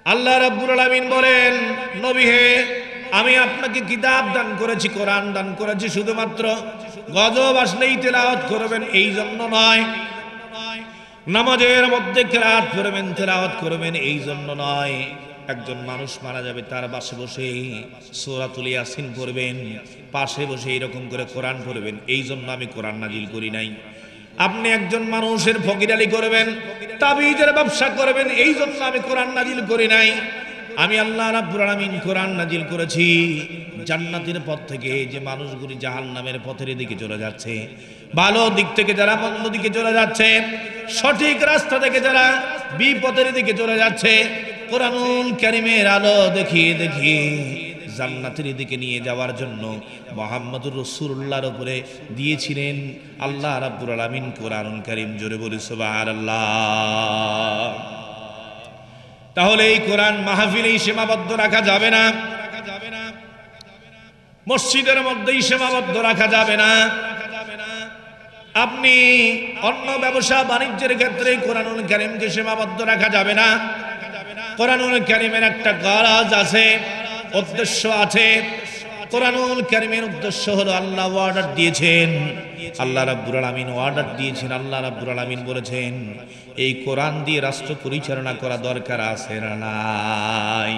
আল্লাহ রাব্বুল আলামিন বলেন, নবী হে, আমি আপনাকে কিতাব দান করেছি, কোরআন দান করেছি, শুধুমাত্র গজব আসলেই তেলাওয়াত করবেন এই জন্য নয়, নামাজের মধ্যে কিরাত করবেন, তেলাওয়াত করবেন এই জন্য নয়। একজন মানুষ মারা যাবে, তার পাশে বসে সূরাতুল ইয়াসিন পড়বেন, পাশে বসে এরকম করে কোরআন পড়বেন, এই জন্য আমি কোরআন নাজিল করি নাই। আপনি একজন মানুষের ফকিরালি করবেন, তাবিজের ব্যবসা করবেন, এই জন্য আমি কোরআন নাজিল করি নাই। আমি আল্লাহ রাব্বুল আলামিন কোরআন নাজিল করেছি জান্নাতের পথ থেকে যে মানুষগুলি জাহান্নামের পথের দিকে চলে যাচ্ছে, ভালো দিক থেকে যারা মন্দ দিকে চলে যাচ্ছে, সঠিক রাস্তা থেকে যারা বিপথের দিকে চলে যাচ্ছে, কোরআনুল কারীমের আলো দেখিয়ে দেখিয়ে জান্নাতের দিকে নিয়ে যাওয়ার জন্য মুহাম্মদুর রাসূলুল্লাহর উপরে দিয়েছিলেন আল্লাহ রাব্বুল আলামিন কোরআনুল কারীম। জোরে বলি সুবহানাল্লাহ। তাহলে এই কোরআন মাহফিলেই সীমাবদ্ধ রাখা যাবে না, মসজিদের মধ্যেই সীমাবদ্ধ রাখা যাবে না। আপনি অন্য ব্যবসা বাণিজ্যের ক্ষেত্রে কোরআনুল কারীমকে সীমাবদ্ধ রাখা যাবে না। কোরআনুল কারীমের একটা গরজ আছে, উদ্দেশ্য আছে। কোরআনুল কারীমের উদ্দেশ্য হলো আল্লাহ অর্ডার দিয়েছেন, আল্লাহ রাব্বুল আলামিন অর্ডার দিয়েছেন। আল্লাহ রাব্বুল আলামিন বলেছেন এই কোরআন দিয়ে রাষ্ট্র পরিচালনা করা দরকার আছে না নাই?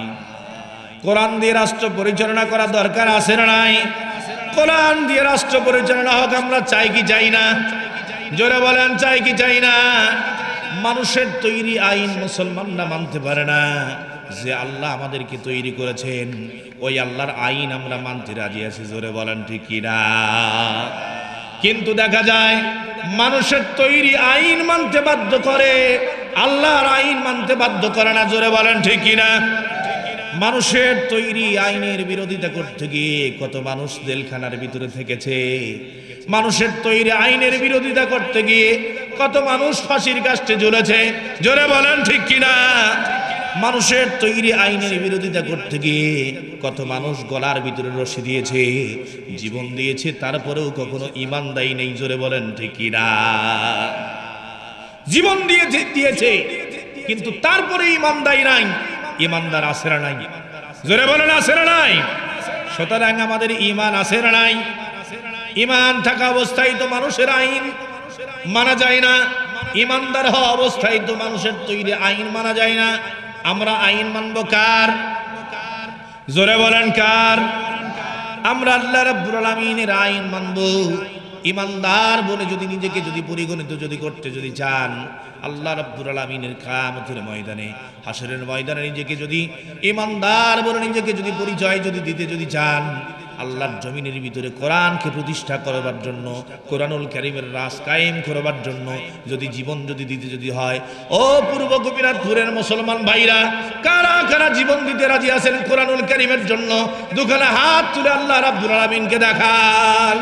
কোরআন দিয়ে রাষ্ট্র পরিচালনা করা দরকার আছে না নাই? কোরআন দিয়ে রাষ্ট্র পরিচালনা হোক আমরা চাই কি চাই না? জোরে বলেন, চাই কি চাই না? মানুষের তৈরি আইন মুসলমানরা মানতে পারে না। যে আল্লাহ আমাদেরকে তৈরি করেছেন ওই আল্লাহর আইন আমরা মানতে রাজি আছি। জোরে বলেন ঠিক কি না? কিন্তু দেখা যায় মানুষের তৈরি আইন মানতে বাধ্য করে, আল্লাহর আইন মানতে বাধ্য করে না। জোরে বলেন ঠিক কি না? মানুষের তৈরি আইনের বিরোধিতা করতে গিয়ে কত মানুষ জেলখানার ভিতরে থেকেছে। মানুষের তৈরি আইনের বিরোধিতা করতে গিয়ে কত মানুষ ফাঁসির কাস্টে ঝুলেছে। জোরে বলেন ঠিক কিনা? মানুষের তৈরি আইনের বিরোধিতা করতে গিয়ে কত মানুষ গলার ভিতরে রশি দিয়েছে, জীবন দিয়েছে, তারপরেও কখনো ঈমান দেয় নেই। জোরে বলেন ঠিক কিনা? জীবন দিয়েছে কিন্তু তারপরে ঈমান দেয় নাই। ঈমানদার আছে না নাই? জোরে বলেন আছে না নাই? সুতরাং আমাদের ঈমান আছে না নাই? ঈমান থাকা অবস্থায় তো মানুষের আইন মানা যায় না, ঈমানদার হওয়া অবস্থায় তো মানুষের তৈরি আইন মানা যায় না। আমরা আইন মানব কার? জোরে বলেন কার? আমরা আল্লাহ রাব্বুল আলামিনের আইন মানব। ঈমানদার বলে যদি নিজেকে যদি পরিগণিত যদি করতে যদি চান, আল্লাহ রাব্বুল আলামিনের কিয়ামতের ময়দানে, হাসরের ময়দানে নিজেকে যদি ঈমানদার বলে নিজেকে যদি পরিচয় যদি দিতে যদি চান, আল্লাহর জমিনের ভিতরে কোরআনকে প্রতিষ্ঠা করবার জন্য, কোরআনুল কারীমের রাজ কায়েম করবার জন্য যদি জীবন যদি দিতে যদি হয়, ও পূর্ব গোপীনাথপুরের মুসলমান ভাইরা, কারা কারা জীবন দিতে রাজি আছেন কোরআনুল কারীমের জন্য? দুখানা হাত তুলে আল্লাহ রাব্বুল আলামিনকে দেখান।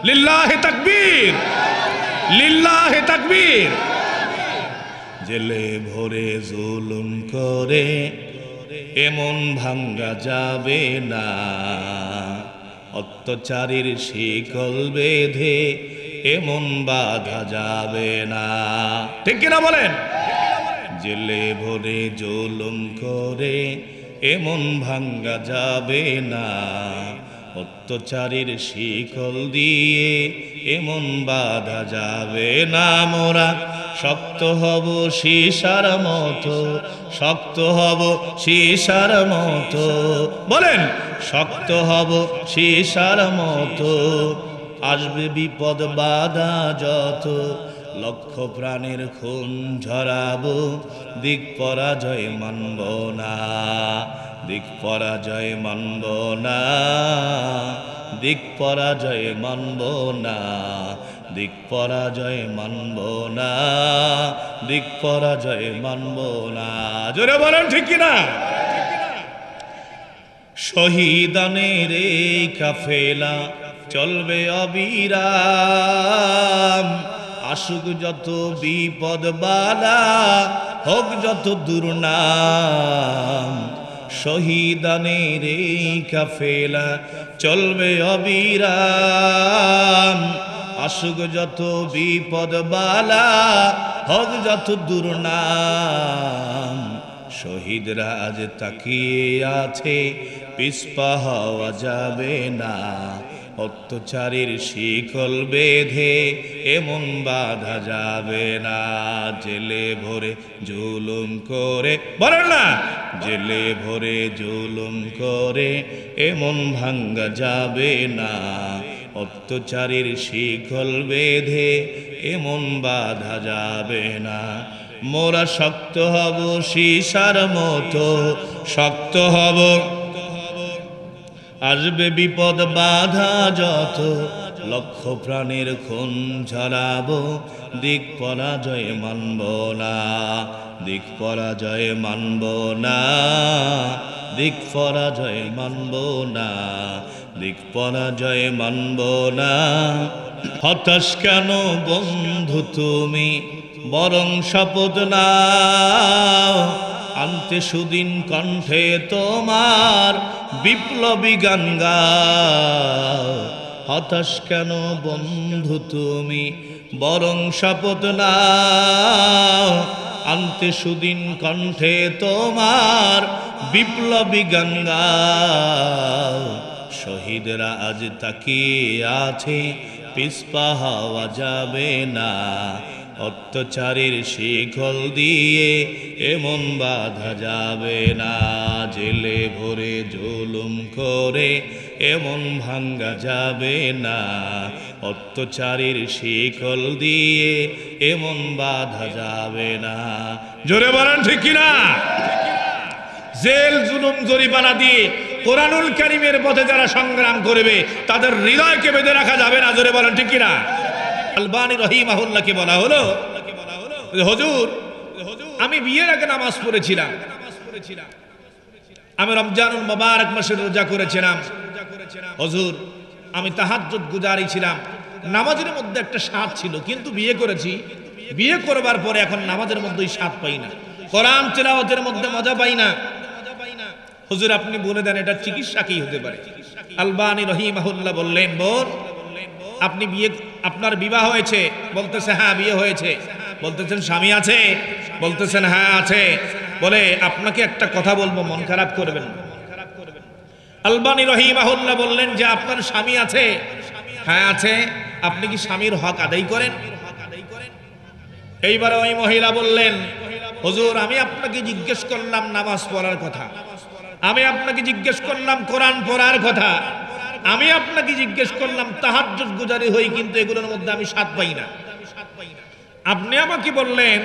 লিল্লাহি তাকবীর, লিল্লাহি তাকবীর। জেলে ভরে জুলুম করে এমন ভাঙ্গা যাবে না, অত্যাচারীর শিকল বেঁধে এমন বাঁধা যাবে না। ঠিক কিনা বলেন? জেলে ভরে জুলুম করে এমন ভাঙ্গা যাবে না, অত্যাচারীর শিকল দিয়ে এমন বাঁধা যাবে না। মোরা শক্ত হব সীসার মতো, শক্ত হব সীসার মতো। বলেন, শক্ত হব সীসার মতো। আসবে বিপদ বাধা যত, লক্ষ প্রাণের খুন ঝরাবো, দিক পরাজয় মানব না, দিক পরাজয় মানব না, দিক পরাজয় মানব না, দিক পরাজয় মানব না, দিক পরাজয় মানব না। জোরে বলেন ঠিক কিনা? শহীদানের এই কাফেলা চলবে অবিরাম, আসুক যত বিপদ বালা, হোক যত দুর্নাম। শহীদানের এই কাফেলা চলবে অবিরাম, আসুক যত বিপদ বালা, হোক যত দুর্নাম। শহীদরা আজ তাকিয়ে আছে, পিছপা হওয়া যাবে না। অত্যাচারীর শিকল বেঁধে এমন বাঁধা যাবে না। জেলে ভরে জুলুম করে, বলেন না, জেলে ভরে জুলুম করে এমন ভাঙ্গা যাবে না। অত্যাচারীর শিকল বেঁধে এমন বাঁধা যাবে না। মোরা শক্ত হব সীসার মতো, শক্ত হব। আসবে বিপদ বাধা যত, লক্ষ প্রাণের খুন ঝরাবো, দিক পরাজয় মানব না, দিক পরাজয় মানব না, দিক পরাজয় মানব না, দিক পরাজয় মানব না। হতাশ কেন বন্ধু তুমি, বরং শপথ নাও, আনতে সুদিন কণ্ঠে তোমার বিপ্লবী গান গাও। হতাশ কেন বন্ধু তুমি, বরং শপথ নাও, আনতে সুদিন কণ্ঠে তোমার বিপ্লবী গান গাও। শহীদরা আজ তাকিয়ে আছে, পিছপা হওয়া যাবে না। অত্যাচারীর শিকল দিয়ে এমন বাঁধা যাবে না। জেলে ভরে জুলুম করে এমন ভাঙ্গা যাবে না। অত্যাচারীর শিকল দিয়ে এমন বাঁধা যাবে না। জোরে বলেন ঠিক কিনা? জেল জুলুম জরিমানা দিয়ে কোরআনুল কারীমের পথে যারা সংগ্রাম করবে তাদের হৃদয়কে বেঁধে রাখা যাবে না। জোরে বলেন ঠিক কিনা? আলবানী রহিমাহুল্লাহকে বলা হলো, হুজুর আমি বিয়ের আগে নামাজ পড়েছিলাম, আমি রমজানুল মুবারক মাসে রোজা করেছিলাম, হুজুর আমি তাহাজ্জুদ গুজারি ছিলাম, নামাজের মধ্যে একটা স্বাদ ছিল, কিন্তু বিয়ে করেছি, বিয়ে করবার পরে এখন নামাজের মধ্যে স্বাদ পাই না, কোরআন তিলাওয়াতের মধ্যে মজা পাই না। হুজুর আপনি বলে দেন এটা চিকিৎসা কি হতে পারে? আলবানী রহিমাহুল্লাহ বললেন, বোন আপনি বিয়ে, আপনার বিবাহ হয়েছে? বলতেছে হ্যাঁ বিয়ে হয়েছে। বলতেছেন স্বামী আছে? বলতেছেন হ্যাঁ আছে। বলে আপনাকে একটা কথা বলবো, মন খারাপ করবেন না। আলবানী রহিমাহুল্লাহ বললেন যে আপনার স্বামী আছে? হ্যাঁ আছে। আপনি কি স্বামীর হক আদায় করেন? এইবার ওই মহিলা বললেন, হুজুর আমি আপনাকে জিজ্ঞেস করলাম নামাজ পড়ার কথা, আমি আপনাকে জিজ্ঞেস করলাম কোরআন পড়ার কথা, আমি আপনাকে জিজ্ঞেস করলাম তাহাজ্জুদ গুজারি হই, কিন্তু এগুলোর মধ্যে আমি স্বাদ পাই না। আপনি আমাকে বললেন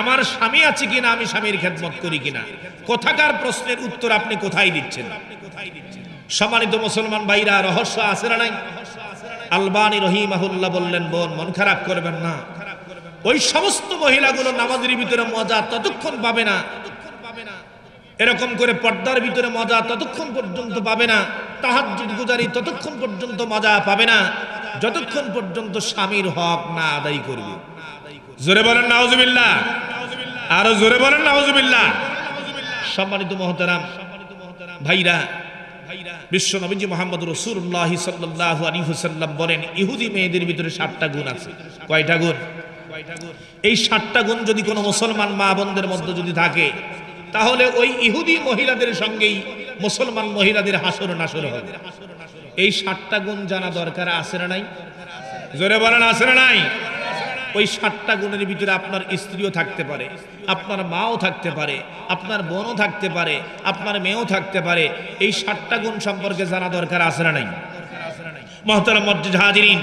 আমার স্বামী আছে কিনা, আমি স্বামীর খেদমত করি কিনা। কোথাকার প্রশ্নের উত্তর আপনি কোথায় দিচ্ছেন? সম্মানিত মুসলমান ভাইরা, রহস্য আছে না নাই? আলবানী রহিমাহুল্লাহ বললেন, বোন মন খারাপ করবেন না, ওই সমস্ত মহিলাগুলো নামাজের ভিতরে মজা ততক্ষণ পাবে না, এরকম করে পর্দার ভিতরে মজা ততক্ষণ পর্যন্ত পাবে না, তাহাজ্জুদ গুজারি ততক্ষণ পর্যন্ত মজা পাবে না যতক্ষণ পর্যন্ত স্বামীর হক না আদায় করবে। জোরে বলেন নাউজুবিল্লাহ, আরো জোরে বলেন নাউজুবিল্লাহ। সম্মানিত মুহতারাম ভাইরা, বিশ্ব নবীজি মুহাম্মদ রাসূলুল্লাহ সাল্লাল্লাহু আলাইহি ওয়াসাল্লাম বলেন ইহুদি মেয়েদের ভিতরে 7টা গুণ আছে। কয়টা গুণ? এই 7টা গুণ যদি কোনো মুসলমান মা বোনদের মধ্যে যদি থাকে, তাহলে ওই ইহুদি মহিলাদের সঙ্গেই মুসলমান মহিলাদের হাসর নাসর হবে। এই 7টা গুণ জানা দরকার আছে না নাই? জোরে বলেন আছে না নাই? ওই 7টা গুণের ভিতরে আপনার স্ত্রীও থাকতে পারে, আপনার মাও থাকতে পারে, আপনার বোনও থাকতে পারে, আপনার মেয়েও থাকতে পারে। এই 7টা গুণ সম্পর্কে জানা দরকার আছে না নাই? মুহতারাম মুআজ্জিজ হাজিরিন,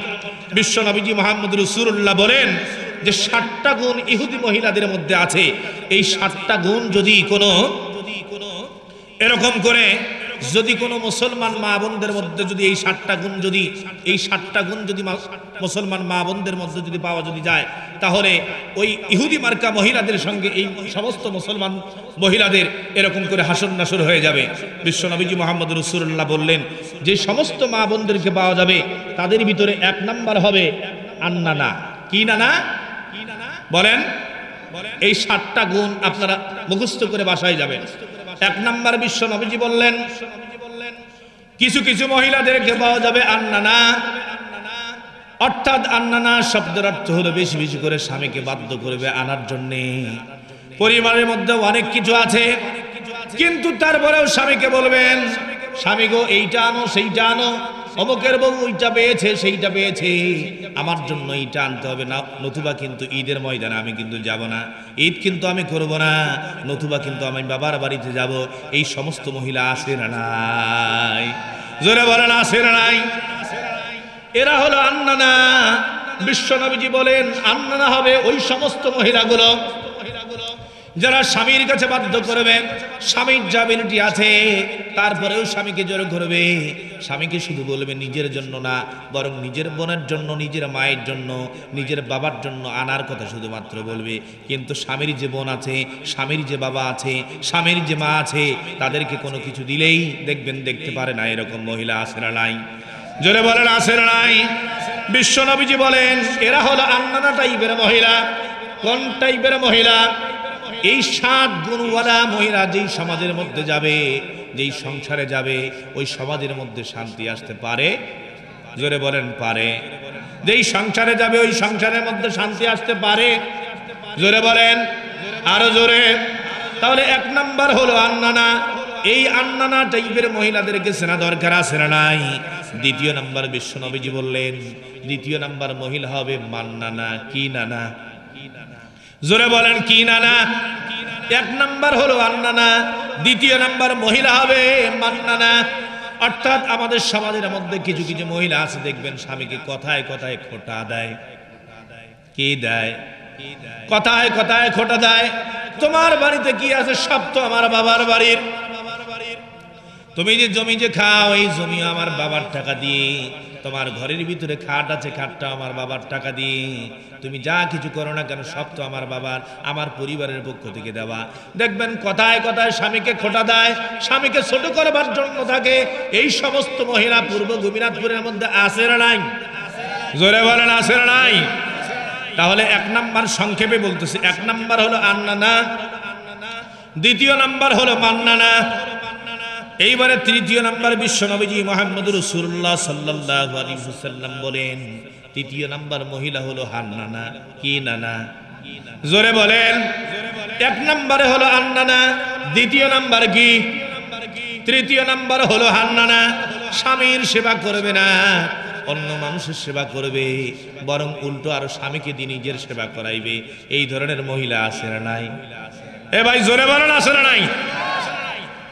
বিশ্ব নবীজি মুহাম্মদ রাসূলুল্লাহ বলেন যে 7টা গুণ ইহুদি মহিলাদের মধ্যে আছে। এই 7টা গুণ যদি কোনো এরকম করে যদি কোনো মুসলমান মা বোনদের মধ্যে যদি এই 7টা গুণ যদি মুসলমান মা বোনদের মধ্যে যদি পাওয়া যদি যায়, তাহলে ওই ইহুদি মার্কা মহিলাদের সঙ্গে এই সমস্ত মুসলমান মহিলাদের এরকম করে হাসর নাসর হয়ে যাবে। বিশ্ব নবীজি মুহাম্মদ রাসূলুল্লাহ বললেন যে সমস্ত মা বোনদেরকে পাওয়া যাবে তাদের ভিতরে 1 নাম্বার হবে আন্নানা। কি নানা? বলেন। এই 7টা গুণ আপনারা মুখস্থ করে বাসায় যাবেন। 1 নাম্বার বিশ্ব নবীজি বললেন কিছু কিছু মহিলাদেরকে পাওয়া যাবে আন্নানা, অর্থাৎ আন্নানা শব্দের অর্থ হলো বেশি বেশি করে স্বামীকে বাধ্য করবে আনার জন্যে। পরিবারের মধ্যে অনেক কিছু আছে, কিন্তু তারপরেও স্বামীকে বলবেন, স্বামী গো এইটা আনো সেইটা আনো, অমুকের বউ ওইটা পেয়েছে সেইটা পেয়েছে, আমার জন্য এইটা আনতে হবে না, নতুবা কিন্তু ঈদের ময়দানে আমি কিন্তু যাব না, ঈদ কিন্তু আমি করব না, নতুবা কিন্তু আমি বাবার বাড়িতে যাব। এই সমস্ত মহিলা আছে না নাই? জোরে বলেন আছে না নাই? এরা হলো আন্নানা। বিশ্ব নবীজি বলেন আন্নানা হবে ওই সমস্ত মহিলাগুলো যারা স্বামীর কাছে বাধ্য করবে, স্বামীর জাবিলিটি আছে তারপরেও স্বামীকে জোর করবে, স্বামীকে শুধু বলবে নিজের জন্য না, বরং নিজের বোনের জন্য, নিজের মায়ের জন্য, নিজের বাবার জন্য আনার কথা শুধুমাত্র বলবে। কিন্তু স্বামীর যে বোন আছে, স্বামীর যে বাবা আছে, স্বামীর যে মা আছে, তাদেরকে কোনো কিছু দিলেই দেখবেন দেখতে পারে না, এরকম মহিলা আছে না নাই? জোরে বলেন আছে না নাই? বিশ্ব নবীজি বলেন এরা হলো আন্নানা টাইপের মহিলা। কোন টাইপের মহিলা? এই 7 গুণওয়ালা মহিলা যেই সমাজের মধ্যে যাবে, যেই সংসারে যাবে, ওই সমাজের মধ্যে শান্তি আসতে পারে। জোরে বলেন পারে? যেই সংসারে যাবে ওই সংসারের মধ্যে শান্তি আসতে পারে। জোরে বলেন আরো জোরে। তাহলে 1 নাম্বার হলো আন্নানা। এই আন্নানা টাইপের মহিলাদেরকে চেনা দরকার আছে না নাই? দ্বিতীয় নাম্বার বিশ্ব নবীজি বললেন, দ্বিতীয় নাম্বার মহিলা হবে মান্নানা। কি নানা? জোরে বলেন কি নানা? 1 নাম্বার হলো আন্নানা, দ্বিতীয় নাম্বার মহিলা হবে মান্নানা। অর্থাৎ আমাদের সমাজের মধ্যে কিছু কিছু মহিলা আছে দেখবেন স্বামীকে কথায় কথায় খোঁটা দেয়। কি দেয়? কথায় কথায় খোঁটা দেয়। তোমার বাড়িতে কি আছে? সব তো আমার বাবার বাড়ির। তুমি যে জমি যে খাও, এই জমি আমার বাবার টাকা দিয়ে। তোমার ঘরের ভিতরে খাট আছে, খাটটা আমার বাবার টাকা দিয়ে। তুমি যা কিছু করো না কেন সব তো আমার বাবার, আমার পরিবারের পক্ষ থেকে দেওয়া। দেখবেন কথায় কথায় স্বামীকে খোঁটা দেয়, স্বামীকে ছোট করবার জন্য থাকে। এই সমস্ত মহিলা পূর্ব গোপীনাথপুরের মধ্যে আছে না নাই? জোরে বলেন আছে না নাই? তাহলে 1 নাম্বার সংক্ষেপে বলতেছি, 1 নাম্বার হলো আন্নানা, দ্বিতীয় নাম্বার হলো মান্নানা। এইবারে তৃতীয় নাম্বার বিশ্ব নবীজি মুহাম্মদুর রাসূলুল্লাহ সাল্লাল্লাহু আলাইহি ওয়াসাল্লাম বলেন তৃতীয় নাম্বার মহিলা হলো হান্নানা। কি নানা? জোরে বলেন। 1 নম্বরে হলো আন্নানা, দ্বিতীয় নাম্বার কি? তৃতীয় নাম্বার হলো হান্নানা। স্বামীর সেবা করবে না, অন্য মানুষের সেবা করবে, বরং উল্টো আরো স্বামীকে দিয়ে নিজের সেবা করাইবে। এই ধরনের মহিলা আছে না নাই? এ ভাই জোরে বলেন আছে না নাই?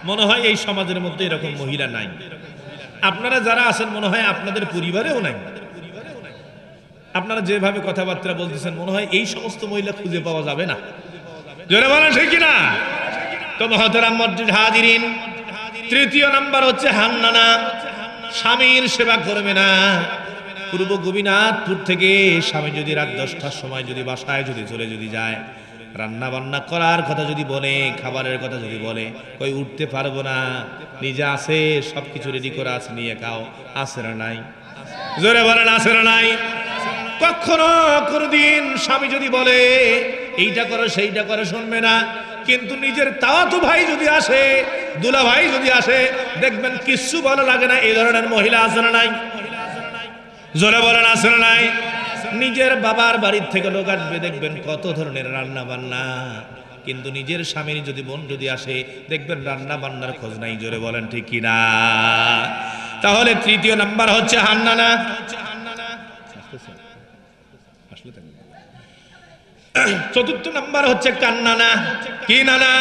মনে হয় এই সমাজের মধ্যে এরকম মহিলা নাই। আপনারা যারা আছেন মনে হয় আপনাদের পরিবারেও নাই। আপনারা যেভাবে কথাবার্তা বলতেছেন মনে হয় এই সমস্ত মহিলা খুঁজে পাওয়া যাবে না। জোরে বলেন ঠিক কিনা? তো মহতারাম মসজিদ হাজিরিন, তৃতীয় নাম্বার হচ্ছে হান্নানা, স্বামীর সেবা করবে না। পূর্ব গোপীনাথপুর থেকে স্বামী যদি রাত 10টার সময় যদি বাসায় যদি চলে যদি যায়, রান্না বান্না করার কথা যদি বলে, খাবারের কথা যদি বলে, কই উঠতে পারবো না, নিজে আছে সবকিছু রেডি করা আছে, নিয়ে খাও। আছে না নাই? জোরে বলেন আছে না নাই? কখনো কোনদিন স্বামী যদি বলে এইটা করো সেইটা করো শুনবে না, কিন্তু নিজের তাওয়াতু ভাই যদি আসে, দুলা ভাই যদি আসে, দেখবেন কিচ্ছু ভালো লাগে না। এই ধরনের মহিলা আছে না নাই? জোরে বলেন আছে না নাই? নিজের বাবার বাড়ির থেকে লোক আসবে, দেখবেন কত ধরনের রান্না বান্না, কিন্তু নিজের স্বামীর যদি বোন যদি আসে, দেখবেন রান্না বান্নার খোঁজ নাই। জোরে বলেন ঠিক কিনা? তাহলে তৃতীয় নাম্বার হচ্ছে হান্নানা। চতুর্থ নাম্বার হচ্ছে কান্নানা। কি নানা?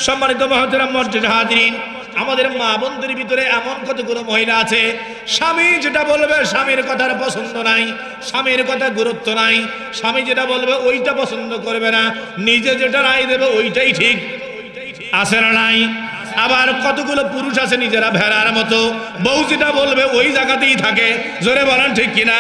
সম্মানিত মহতারাম মসজিদ হাজিরিন, আমাদের মা বোনদের ভিতরে এমন কতগুলো মহিলা আছে, স্বামী যেটা বলবে স্বামীর কথার পছন্দ নাই, স্বামীর কথা গুরুত্ব নাই, স্বামী যেটা বলবে ওইটা পছন্দ করবে না, নিজে যেটা রায় দেবে ওইটাই ঠিক। আছে না নাই? আবার কতগুলো পুরুষ আছে নিজেরা ভেড়ার মতো, বউ যেটা বলবে ওই জায়গাতেই থাকে। জোরে বলেন ঠিক কিনা?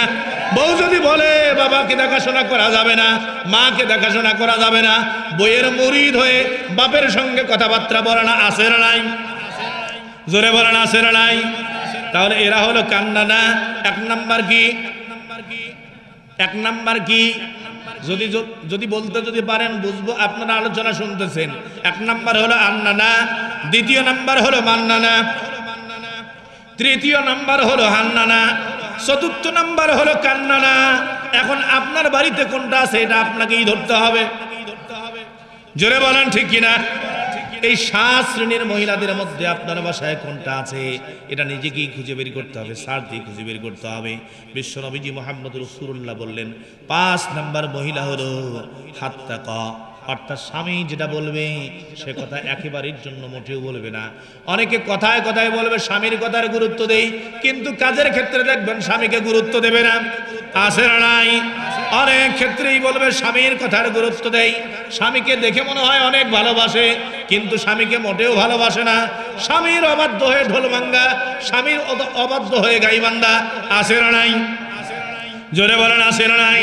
বউ যদি বলে বাবাকে দেখাশোনা করা যাবে না, মাকে দেখাশোনা করা যাবে না, বইয়ের মুরিদ হয়ে বাপের সঙ্গে কথাবার্তা বলে না। আছে না নাই? জোরে বলেন আছে না নাই? তাহলে এরা হলো কান্নানা। 1 নাম্বার কি? 1 নাম্বার কি? যদি যদি বলতে যদি পারেন বুঝবো, আপনারা আলোচনা শুনতেছেন। 1 নাম্বার হলো আন্নানা, দ্বিতীয় নাম্বার হলো মান্নানা, তৃতীয় নাম্বার হলো হান্নানা, চতুর্থ নাম্বার হলো কান্নানা। এখন আপনার বাড়িতে কোনটা আছে এটা আপনাকেই ধরতে হবে। জোরে বলেন ঠিক কিনা? এই 7 শ্রেণীর মহিলাদের মধ্যে আপনার বাসায় কোনটা আছে এটা নিজেকেই খুঁজে বের করতে হবে, সার্চ দিয়ে খুঁজে বের করতে হবে। বিশ্বনবীজি মুহাম্মদ রাসূলুল্লাহ বললেন 5 নাম্বার মহিলা হলো হাত্তাকা, অর্থাৎ স্বামী যেটা বলবে সে কথা একেবারের জন্য মোটেও বলবে না। অনেকে কথায় কথায় বলবে স্বামীর কথার গুরুত্ব দেই, কিন্তু কাজের ক্ষেত্রে দেখবেন স্বামীকে গুরুত্ব দেবে না। আছে না নাই? অনেক ক্ষেত্রেই বলবে স্বামীর কথার গুরুত্ব দেই, স্বামীকে দেখে মনে হয় অনেক ভালোবাসে, কিন্তু স্বামীকে মোটেও ভালোবাসে না। স্বামীর অবাধ্য হয়ে ঢোলভাঙ্গা, স্বামীর অবাধ্য হয়ে গাইবান্ধা। আছে না নাই? জোরে বলেন আছে না নাই?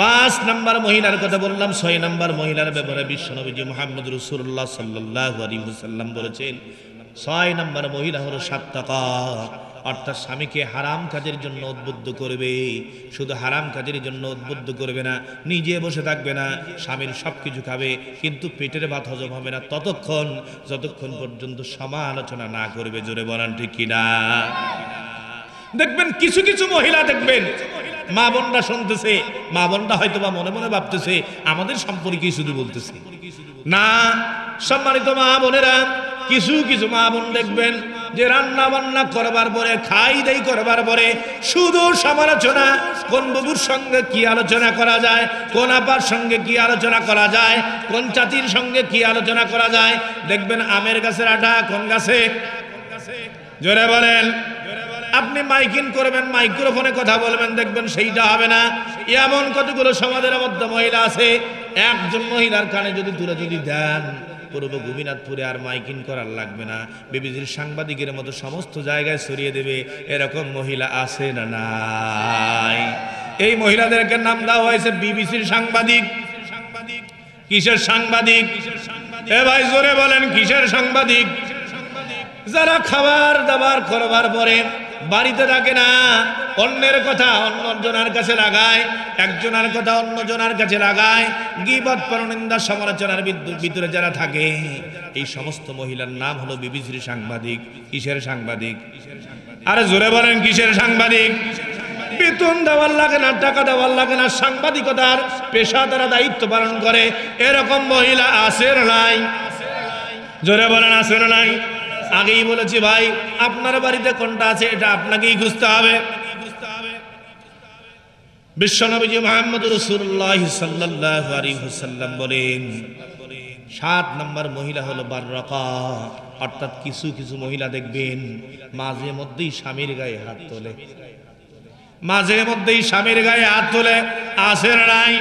5 নাম্বার মহিলার কথা বললাম। 6 নাম্বার মহিলার ব্যাপারে বিশ্বনবী মুহাম্মদ রাসূলুল্লাহ সাল্লাল্লাহু আলাইহি ওয়াসাল্লাম বলেছেন 6 নাম্বার মহিলা হলো সাত্তাকা, অর্থাৎ স্বামীকে হারাম কাজের জন্য উদ্বুদ্ধ করবে। শুধু হারাম কাজের জন্য উদ্বুদ্ধ করবে না, নিজে বসে থাকবে না, স্বামীর সব কিছু খাবে, কিন্তু পেটের ভাত হজম হবে না ততক্ষণ যতক্ষণ পর্যন্ত সমালোচনা না করবে। জোরে বলেন ঠিক কিনা? দেখবেন কিছু কিছু মহিলা দেখবেন মা বোনরা শুনতেছে, মা বোনরা হয়তো বা মনে মনে ভাবতেছে আমাদের সম্পর্কে শুধু বলতেছে না। সম্মানিত মা বোনেরা, কিছু কিছু মা বোন দেখবেন যে রান্না বান্না করবার পরে, খাই দাই করবার পরে শুধু সমালোচনা, কোন বাবুর সঙ্গে কি আলোচনা করা যায়, কোন আপার সঙ্গে কি আলোচনা করা যায়, কোন চাচির সঙ্গে কি আলোচনা করা যায়। দেখবেন আমের গাছের আটা কোন গাছে। জোরে বলেন। আপনি মাইকিং করবেন, মাইক্রোফোনে কথা বলবেন, দেখবেন সেইটা হবে না। এমন কতগুলো সমাজের মধ্যে মহিলা আছে, একজন মহিলার কানে যদি তুলে যদি দেন পূর্ব গোপীনাথপুরে আর মাইকিং করার লাগবে না, বিবিসির সাংবাদিকের মতো সমস্ত জায়গায় ছড়িয়ে দেবে। এরকম মহিলা আছে না নাই? এই মহিলাদেরকে নাম দেওয়া হয়েছে বিবিসির সাংবাদিক। কিসের সাংবাদিক? এ ভাই জোরে বলেন কিসের সাংবাদিক? যারা খাবার দাবার করবার পরে বাড়িতে থাকে না, অন্যের কথা অন্যজনের কাছে লাগায়, একজনের কথা অন্যজনের কাছে লাগায়, গীবত পরনিন্দা সমালোচনার ভিতরে যারা থাকে, এই সমস্ত মহিলার নাম হলো বিবিসির সাংবাদিক। কিসের সাংবাদিক? আরে জোরে বলেন কিসের সাংবাদিক? বেতন দেওয়ার লাগে না, টাকা দেওয়ার লাগে না, সাংবাদিকতার পেশা তারা দায়িত্ব পালন করে। এরকম মহিলা আছে না নাই? জোরে বলেন আছে না নাই? আগেই বলেছি ভাই, আপনার বাড়িতে কোনটা আছে এটা আপনাকেই খুঁজতে হবে। বিশ্বনবী মুহাম্মদ রাসূলুল্লাহ সাল্লাল্লাহু আলাইহি ওয়াসাল্লাম বলেন 7 নাম্বার মহিলা হলো বাররাকা, অর্থাৎ কিছু কিছু মহিলা দেখবেন মাঝে মধ্যেই স্বামীর গায়ে হাত তোলে, মাঝে মধ্যেই স্বামীর গায়ে হাত তোলে। আছে না নাই?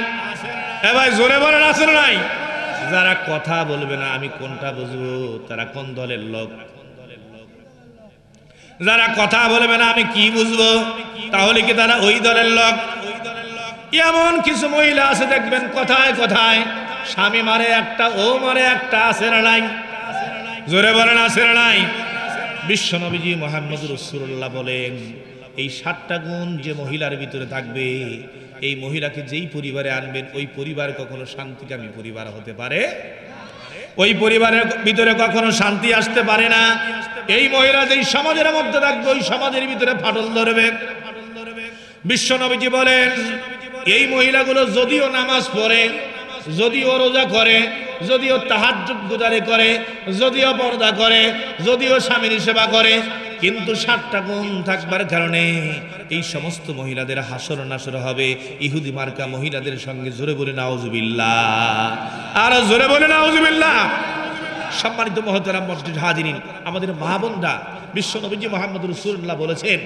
এ ভাই জোরে বলেন আছে না নাই? যারা কথা বলবে না আমি কোনটা বুঝবো তারা কোন দলের লোক? যারা কথা বলবে না আমি কি বুঝবো তাহলে কি তারা ওই দলের লোক? এমন কিছু মহিলা আছে দেখবেন কথায় কথায় স্বামী মারে একটা, ও মারে একটা। আছে না নাই? জোরে বলেন আছে না নাই? বিশ্বনবী মুহাম্মদ রাসূলুল্লাহ বলেন এই 7টা গুণ যে মহিলার ভিতরে থাকবে, এই মহিলাকে যেই পরিবারে আনবেন ওই পরিবার কখনো শান্তিকামী পরিবার হতে পারে, ওই পরিবারের ভিতরে কখনো শান্তি আসতে পারে না। এই মহিলা যেই সমাজের মধ্যে থাকবে ওই সমাজের ভিতরে ফাটল ধরবে। বিশ্বনবীজি বলেন এই মহিলাগুলো যদিও নামাজ পড়ে, যদিও রোজা করে, যদিও তাহাজ্জুদ গুজারি করে, যদিও পর্দা করে, যদিও স্বামীর সেবা করে, কিন্তু 7টা গুণ থাকবার কারণে এই সমস্ত মহিলাদের হাসর নাসর হবে ইহুদি মার্কা মহিলাদের সঙ্গে। জোরে বলে নাউজুবিল্লাহ, আর জোরে বলে নাউজুবিল্লাহ। সম্মানিত মুহতারাম মসজিদ হাজিরিন, আমাদের মা বোনরা বিশ্বনবী মুহাম্মদ রাসূলুল্লাহ বলেছেন,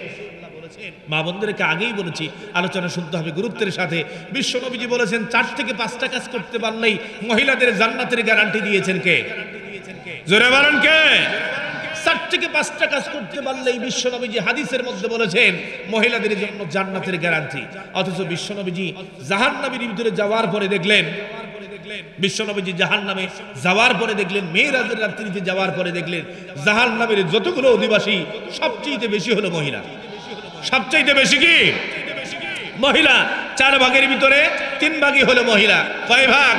মা বোনদেরকে আগেই বলেছি আলোচনা শুনতে হবে গুরুত্বের সাথে। বিশ্বনবীজি বলেছেন 4 থেকে 5টা কাজ করতে পারলেই মহিলাদের জান্নাতের গ্যারান্টি দিয়েছেন কে? জোরে বলেন কে? 4 থেকে 5টা কাজ করতে পারলেই বিশ্বনবীজি হাদিসের মধ্যে বলেছেন মহিলাদের জন্য জান্নাতের গ্যারান্টি। অথচ বিশ্বনবীজি জাহান্নামের ভিতরে যাওয়ার পরে দেখলেন, বিশ্বনবীজি জাহান্নামে যাওয়ার পরে দেখলেন, মেরাজের রাত্রিতে যাওয়ার পরে দেখলেন জাহান্নামের যতগুলো অধিবাসী সবচেয়ে বেশি হলো মহিলা। সবচেয়ে বেশি কি? মহিলা। 4 ভাগের ভিতরে 3 ভাগই হলো মহিলা। কয় ভাগ?